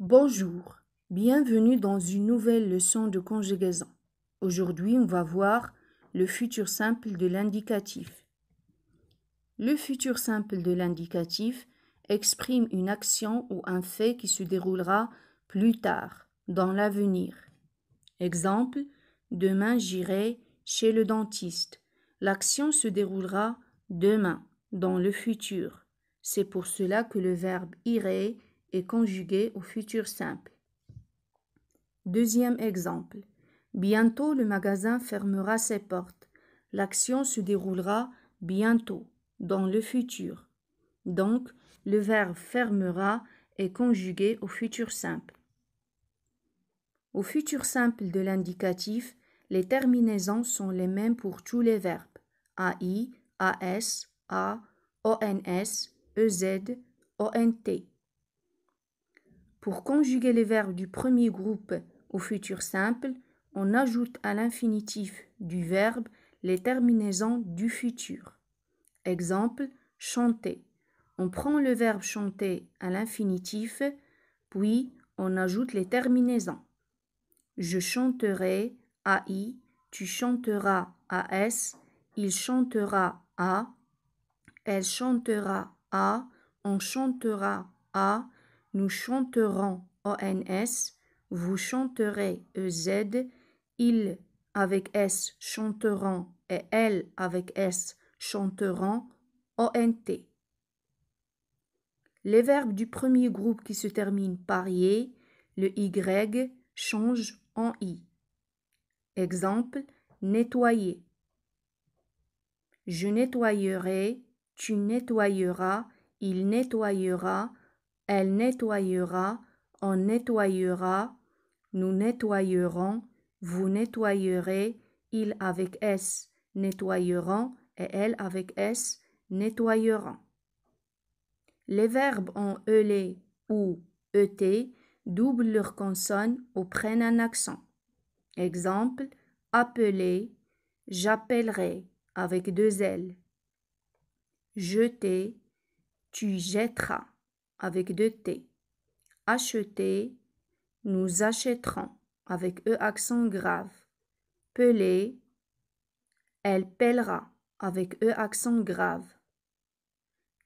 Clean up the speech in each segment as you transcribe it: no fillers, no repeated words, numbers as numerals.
Bonjour, bienvenue dans une nouvelle leçon de conjugaison. Aujourd'hui, on va voir le futur simple de l'indicatif. Le futur simple de l'indicatif exprime une action ou un fait qui se déroulera plus tard, dans l'avenir. Exemple, demain j'irai chez le dentiste. L'action se déroulera demain, dans le futur. C'est pour cela que le verbe irai est conjugué au futur simple. Deuxième exemple. Bientôt le magasin fermera ses portes. L'action se déroulera bientôt, dans le futur. Donc, le verbe fermera est conjugué au futur simple. Au futur simple de l'indicatif, les terminaisons sont les mêmes pour tous les verbes AI, AS, A, ONS, EZ, ONT. Pour conjuguer les verbes du premier groupe au futur simple, on ajoute à l'infinitif du verbe les terminaisons du futur. Exemple, chanter. On prend le verbe chanter à l'infinitif, puis on ajoute les terminaisons. Je chanterai AI, tu chanteras AS, il chantera A, elle chantera A, on chantera A, nous chanterons ONS, vous chanterez EZ, ils avec S chanteront et elles avec S chanteront ONT. Les verbes du premier groupe qui se terminent par Y, le Y change en I. Exemple, nettoyer. Je nettoyerai, tu nettoyeras, il nettoyera, elle nettoyera, on nettoyera, nous nettoyerons, vous nettoyerez, ils avec S nettoyeront et elles avec S nettoyeront. Les verbes en ELE ou ET doublent leur consonne ou prennent un accent. Exemple, appeler, j'appellerai avec deux L. Jeter, tu jetteras avec deux T. Acheter, nous achèterons avec E accent grave. Peler, elle pèlera avec E accent grave.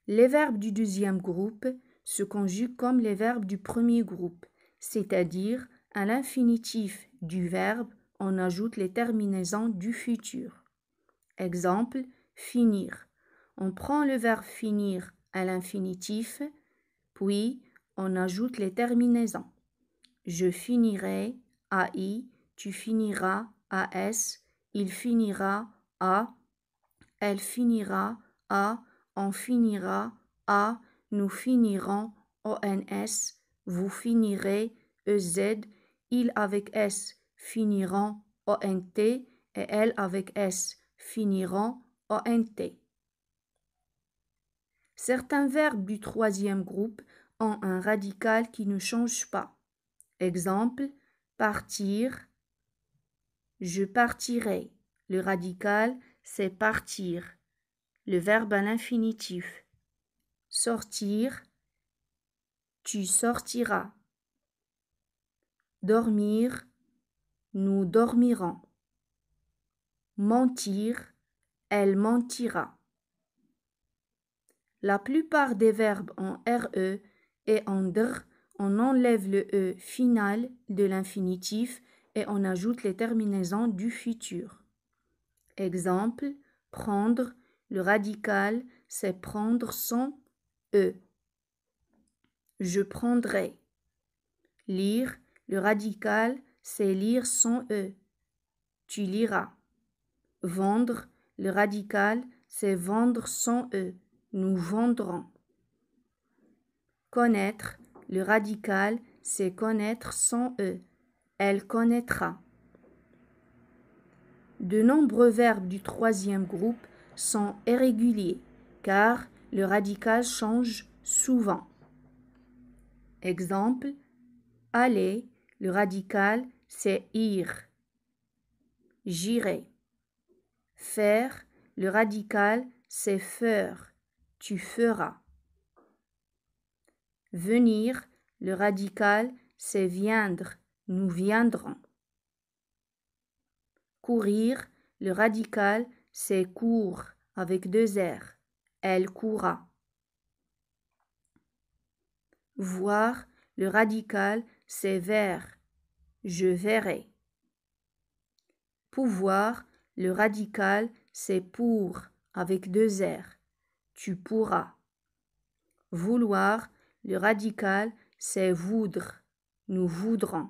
Les verbes du deuxième groupe se conjuguent comme les verbes du premier groupe, c'est-à-dire à l'infinitif du verbe, on ajoute les terminaisons du futur. Exemple, finir. On prend le verbe finir à l'infinitif, puis on ajoute les terminaisons. Je finirai, AI, tu finiras, AS, il finira, A, elle finira, A, on finira, A, nous finirons, ONS, vous finirez, EZ, ils avec S finiront, ONT, et elles avec S finiront, ONT. Certains verbes du troisième groupe ont un radical qui ne change pas. Exemple, partir, je partirai. Le radical, c'est partir. Le verbe à l'infinitif. Sortir, tu sortiras. Dormir, nous dormirons. Mentir, elle mentira. La plupart des verbes en RE et en DR, on enlève le E final de l'infinitif et on ajoute les terminaisons du futur. Exemple, prendre, le radical, c'est prendre sans E. Je prendrai. Lire, le radical, c'est lire sans E. Tu liras. Vendre, le radical, c'est vendre sans E. Nous vendrons. Connaître, le radical, c'est connaître sans E. Elle connaîtra. De nombreux verbes du troisième groupe sont irréguliers, car le radical change souvent. Exemple, aller, le radical, c'est ir. J'irai. Faire, le radical, c'est faire. Tu feras. Venir, le radical, c'est viendre, nous viendrons. Courir, le radical, c'est court, avec 2 R. Elle courra. Voir, le radical, c'est vers. Je verrai. Pouvoir, le radical, c'est pour, avec 2 R. Tu pourras. Vouloir, le radical, c'est voudre. Nous voudrons.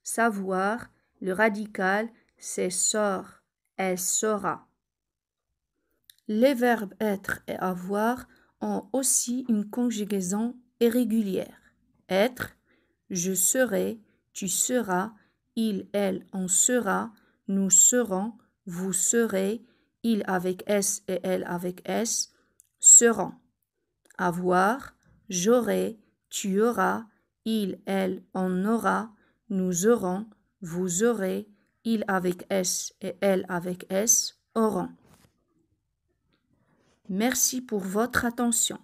Savoir, le radical, c'est sort. Elle saura. Les verbes être et avoir ont aussi une conjugaison irrégulière. Être, je serai, tu seras, il, elle, on sera, nous serons, vous serez, il avec S et elle avec S, seront. Avoir, j'aurai, tu auras, il, elle, on aura, nous aurons, vous aurez, il avec S et elle avec S, auront. Merci pour votre attention.